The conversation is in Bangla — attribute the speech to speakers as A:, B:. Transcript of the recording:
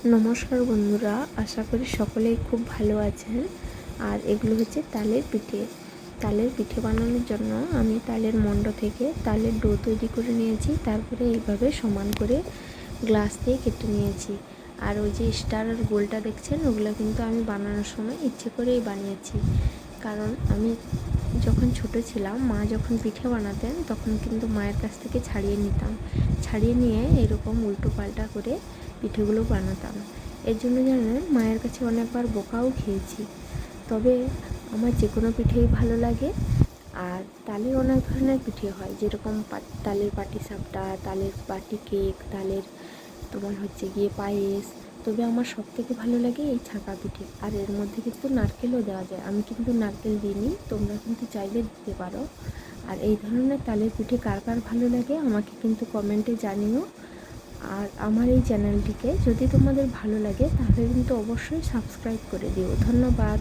A: নমস্কার বন্ধুরা, আশা করি সকলেই খুব ভালো আছেন। আর এগুলো হচ্ছে তালের পিঠে। তালের পিঠে বানানোর জন্য আমি তালের মণ্ড থেকে তালের ডো তৈরি করে নিয়েছি। তারপরে এইভাবে সমান করে গ্লাস দিয়ে কেটে নিয়েছি। আর ওই যে স্টার আর গোলটা দেখছেন, ওগুলো কিন্তু আমি বানানোর সময় ইচ্ছে করেই বানিয়েছি। কারণ আমি যখন ছোটো ছিলাম, মা যখন পিঠে বানাতেন তখন কিন্তু মায়ের কাছ থেকে ছাড়িয়ে নিতাম। ছাড়িয়ে নিয়ে এরকম উল্টো পাল্টা করে পিঠেগুলো বানাতাম। এর জন্য জানেন, মায়ের কাছে অনেকবার বকাও খেয়েছি। তবে আমার যে কোনো পিঠেই ভালো লাগে। আর তালের অনেক ধরনের পিঠে হয়, যেরকম তালের পাটিসাপটা, তালের বাটি কেক, তালের তোমার হচ্ছে গিয়ে পায়েস। তবে আমার সবথেকে ভালো লাগে এই ছাঁকা পিঠে। আর এর মধ্যে কিন্তু নারকেলও দেওয়া যায়। আমি কিন্তু নারকেল দিইনি, তোমরা কিন্তু চাইলে দিতে পারো। আর এই ধরনের তালের পিঠে কার কার ভালো লাগে আমাকে কিন্তু কমেন্টে জানিও। আর আমার এই চ্যানেলটিকে যদি তোমাদের ভালো লাগে তাহলে কিন্তু অবশ্যই সাবস্ক্রাইব করে দিও। ধন্যবাদ।